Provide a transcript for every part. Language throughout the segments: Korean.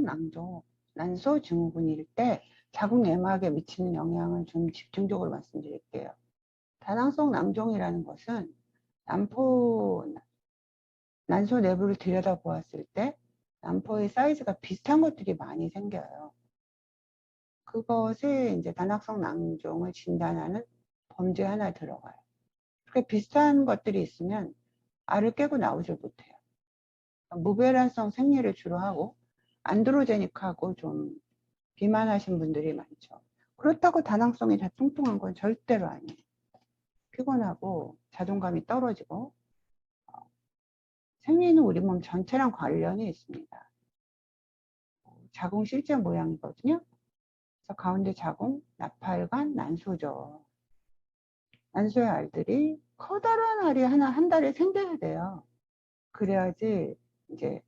난소, 난소 증후군일 때 자궁 내막에 미치는 영향을 좀 집중적으로 말씀드릴게요. 다낭성 낭종이라는 것은 난소 내부를 들여다보았을 때 난포의 사이즈가 비슷한 것들이 많이 생겨요. 그것에 이제 다낭성 낭종을 진단하는 범죄 하나 들어가요. 그렇게 비슷한 것들이 있으면 알을 깨고 나오질 못해요. 무배란성 생리를 주로 하고 안드로제닉하고 좀 비만하신 분들이 많죠. 그렇다고 다낭성이 다 뚱뚱한 건 절대로 아니에요. 피곤하고 자존감이 떨어지고 생리는 우리 몸 전체랑 관련이 있습니다. 자궁 실제 모양이거든요. 그래서 가운데 자궁, 나팔관, 난소죠. 난소의 알들이 커다란 알이 한 달에 생겨야 돼요. 그래야지 이제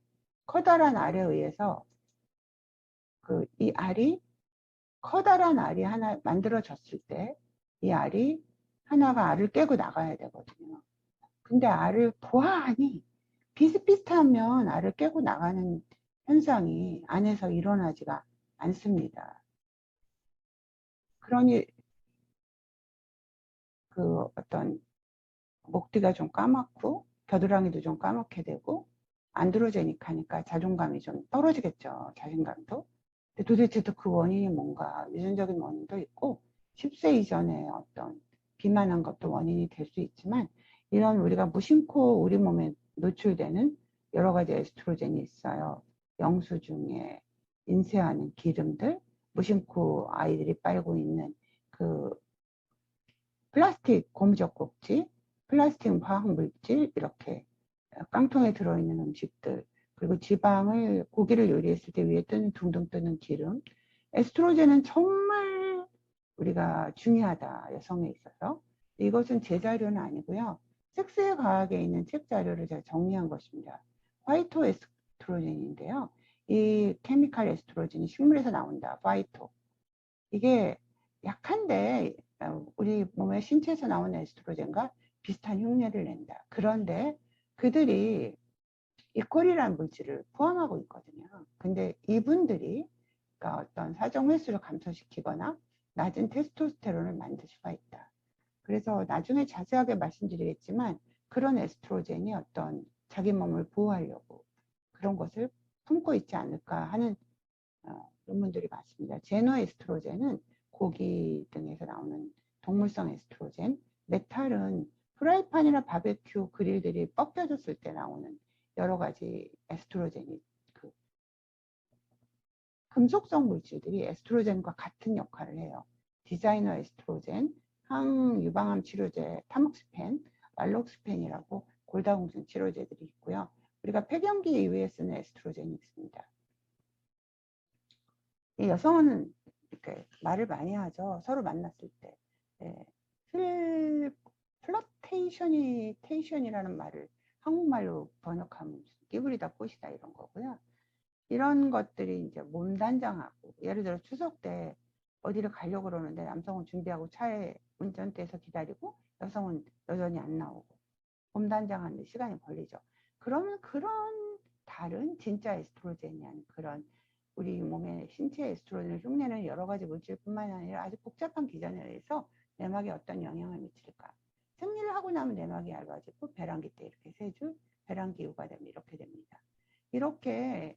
커다란 알에 의해서 이 알이 커다란 알이 하나 만들어졌을 때 이 알이 하나가 알을 깨고 나가야 되거든요. 근데 알을 보아하니 비슷비슷하면 알을 깨고 나가는 현상이 안에서 일어나지가 않습니다. 그러니 어떤 목뒤가 좀 까맣고 겨드랑이도 좀 까맣게 되고 안드로제닉하니까 자존감이 좀 떨어지겠죠. 자신감도. 근데 도대체 또 그 원인이 뭔가 유전적인 원인도 있고 10세 이전에 어떤 비만한 것도 원인이 될 수 있지만 이런 우리가 무심코 우리 몸에 노출되는 여러 가지 에스트로겐이 있어요. 영수증에 인쇄하는 기름들, 무심코 아이들이 빨고 있는 플라스틱 고무적 꼭지, 플라스틱 화학물질, 이렇게 깡통에 들어있는 음식들, 그리고 지방을, 고기를 요리했을 때 위에 뜨는 둥둥 뜨는 기름. 에스트로겐은 정말 우리가 중요하다, 여성에 있어서. 이것은 제 자료는 아니고요. 섹스의 과학에 있는 책 자료를 제가 정리한 것입니다. 화이토 에스트로겐인데요. 이 케미칼 에스트로겐이 식물에서 나온다, 화이토. 이게 약한데 우리 몸의 신체에서 나오는 에스트로겐과 비슷한 흉내를 낸다. 그런데 그들이 이퀄이라는 물질을 포함하고 있거든요. 근데 이분들이 그러니까 어떤 사정 횟수를 감소시키거나 낮은 테스토스테론을 만들 수가 있다. 그래서 나중에 자세하게 말씀드리겠지만 그런 에스트로겐이 어떤 자기 몸을 보호하려고 그런 것을 품고 있지 않을까 하는 논문들이 많습니다. 제노에스트로겐은 고기 등에서 나오는 동물성 에스트로겐, 메탈은 프라이팬이나 바베큐 그릴들이 벗겨졌을 때 나오는 여러 가지 에스트로겐이 금속성 물질들이 에스트로겐과 같은 역할을 해요. 디자이너 에스트로겐, 항유방암 치료제 타목스펜, 말록스펜이라고 골다공증 치료제들이 있고요. 우리가 폐경기 이후에 쓰는 에스트로겐이 있습니다. 이 여성은 이렇게 말을 많이 하죠. 서로 만났을 때. 플러테이션이라는 말을 한국말로 번역하면 끼부리다 꽃이다 이런 거고요. 이런 것들이 이제 몸단장하고, 예를 들어 추석 때 어디를 가려고 그러는데 남성은 준비하고 차에 운전대에서 기다리고 여성은 여전히 안 나오고 몸단장하는데 시간이 걸리죠. 그러면 그런 다른 진짜 에스트로겐이 아닌 그런 우리 몸의 신체 에스트로겐을 흉내내는 여러 가지 물질뿐만 아니라 아주 복잡한 기전에 의해서 내막에 어떤 영향을 미칠까. 생리를 하고 나면 내막이 얇아지고 배란기 때 이렇게 세 줄 배란기 이후가 되면 이렇게 됩니다. 이렇게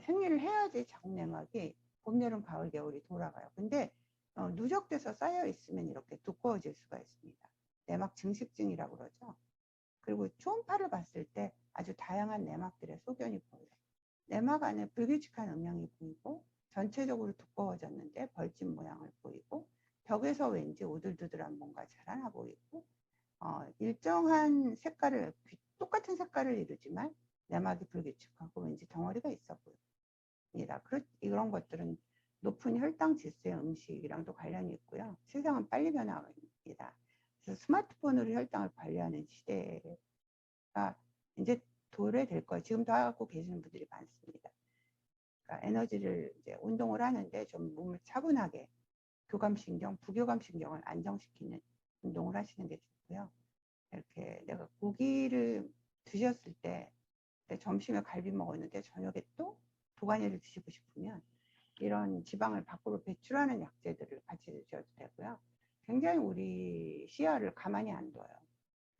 생리를 해야지 자궁 내막이 봄, 여름, 가을, 겨울이 돌아가요. 근데 누적돼서 쌓여 있으면 이렇게 두꺼워질 수가 있습니다. 내막 증식증이라고 그러죠. 그리고 초음파를 봤을 때 아주 다양한 내막들의 소견이 보여요. 내막 안에 불규칙한 음영이 보이고 전체적으로 두꺼워졌는데 벌집 모양을 보이고 벽에서 왠지 오들두들한 뭔가 자라나 보이고 일정한 색깔을 똑같은 색깔을 이루지만 내막이 불규칙하고 왠지 덩어리가 있어 보입니다. 이런 것들은 높은 혈당 지수의 음식이랑도 관련이 있고요. 세상은 빨리 변화합니다. 그래서 스마트폰으로 혈당을 관리하는 시대가 이제 도래될 거예요. 지금도 하고 계시는 분들이 많습니다. 그러니까 에너지를 이제 운동을 하는데 좀 몸을 차분하게 교감신경, 부교감신경을 안정시키는 운동을 하시는 게 좋고요. 이렇게 내가 고기를 드셨을 때 점심에 갈비 먹었는데 저녁에 또 도가니를 드시고 싶으면 이런 지방을 밖으로 배출하는 약재들을 같이 드셔도 되고요. 굉장히 우리 시야를 가만히 안 둬요.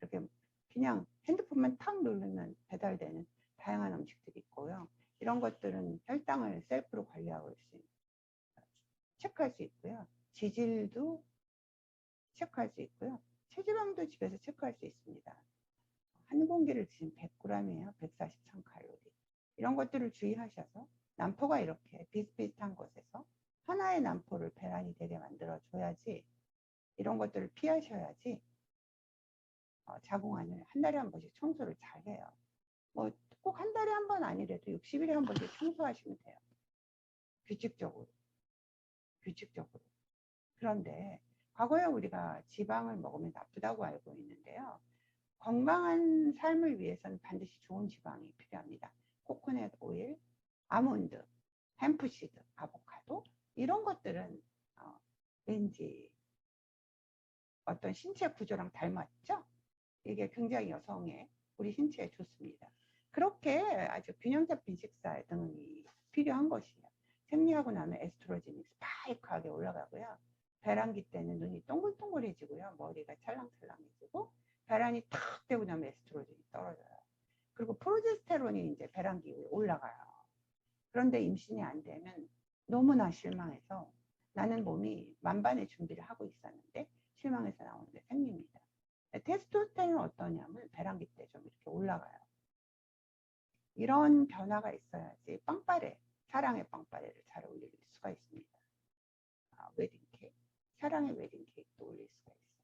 이렇게 그냥 핸드폰만 탁 누르면 배달되는 다양한 음식들이 있고요. 이런 것들은 혈당을 셀프로 관리하고 체크할 수 있고요. 지질도 체크할 수 있고요. 체지방도 집에서 체크할 수 있습니다. 한 공기를 드시면 100g이에요. 143칼로리. 이런 것들을 주의하셔서 난포가 이렇게 비슷비슷한 곳에서 하나의 난포를 배란이 되게 만들어 줘야지, 이런 것들을 피하셔야지 자궁안을 한 달에 한 번씩 청소를 잘 해요. 뭐 꼭 한 달에 한 번 아니래도 60일에 한 번씩 청소하시면 돼요. 규칙적으로. 그런데 과거에 우리가 지방을 먹으면 나쁘다고 알고 있는데요. 건강한 삶을 위해서는 반드시 좋은 지방이 필요합니다. 코코넛 오일, 아몬드, 햄프시드, 아보카도, 이런 것들은 왠지 어떤 신체 구조랑 닮았죠? 이게 굉장히 여성의 우리 신체에 좋습니다. 그렇게 아주 균형 잡힌 식사 등이 필요한 것이에요. 생리하고 나면 에스트로겐이 스파이크하게 올라가고요. 배란기 때는 눈이 동글동글해지고요. 머리가 찰랑찰랑해지고, 배란이 탁 되고 나면 에스트로겐이 떨어져요. 그리고 프로제스테론이 이제 배란기 위에 올라가요. 그런데 임신이 안 되면 너무나 실망해서, 나는 몸이 만반의 준비를 하고 있었는데 실망해서 나오는데 생립니다. 테스토스테론은 어떠냐면 배란기 때 좀 이렇게 올라가요. 이런 변화가 있어야지 빵빠레, 사랑의 빵빠레를 잘 올릴 수가 있습니다. 웨딩 케이크, 사랑의 웨딩 케이크도 올릴 수가 있어요.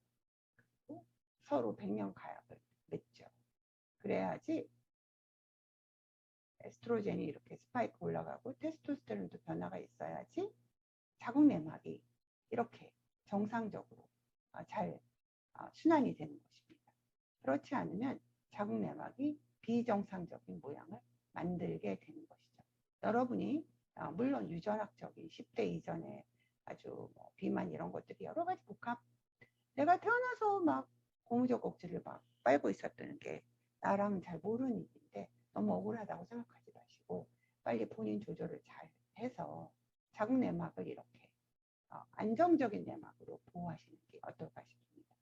그리고 서로 백년 가약을 맺죠. 그래야지 에스트로겐이 이렇게 스파이크 올라가고 테스토스테론도 변화가 있어야지 자궁 내막이 이렇게 정상적으로 잘 순환이 되는 것입니다. 그렇지 않으면 자궁 내막이 비정상적인 모양을 만들게 되는 것이죠. 여러분이 물론 유전학적인 10대 이전에 아주 비만 이런 것들이 여러 가지 내가 태어나서 막 고무적 억지를 막 빨고 있었던 게 나랑은 잘 모르는 일인데 너무 억울하다고 생각하지 마시고 빨리 본인 조절을 잘 해서 자궁 내막을 이렇게 안정적인 내막으로 보호하시는 게 어떨까 싶습니다.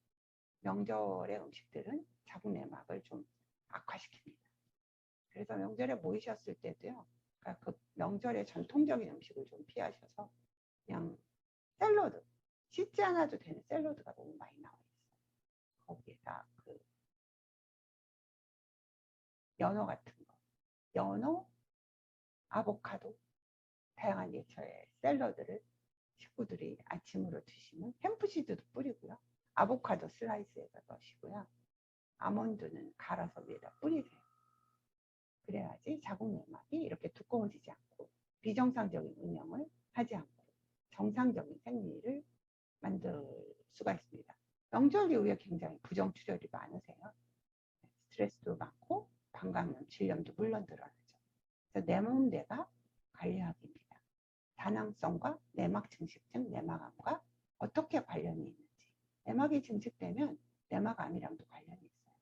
명절의 음식들은 자궁 내막을 좀 악화시킵니다. 그래서 명절에 모이셨을 때도요, 그러니까 그 명절의 전통적인 음식을 좀 피하셔서 그냥 샐러드, 씻지 않아도 되는 샐러드가 너무 많이 나와 있어요. 거기에다 그 연어 같은 거, 연어, 아보카도, 다양한 예초의 샐러드를 식구들이 아침으로 드시면 햄프시드도 뿌리고요. 아보카도 슬라이스해서 넣으시고요. 아몬드는 갈아서 위에다 뿌리세요. 그래야지 자궁 내막이 이렇게 두꺼워지지 않고 비정상적인 운영을 하지 않고 정상적인 생리를 만들 수가 있습니다. 명절 이후에 굉장히 부정출혈이 많으세요. 스트레스도 많고 방광염, 질염도 물론 드러나죠. 그래서 내 몸 내가 관리하기입니다. 다낭성과 내막 증식증, 내막암과 어떻게 관련이 있는지. 내막이 증식되면 내막암이랑도 관련이 있어요.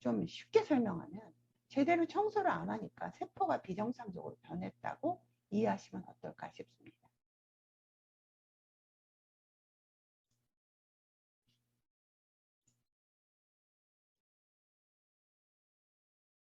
좀 쉽게 설명하면 제대로 청소를 안 하니까 세포가 비정상적으로 변했다고 이해하시면 어떨까 싶습니다.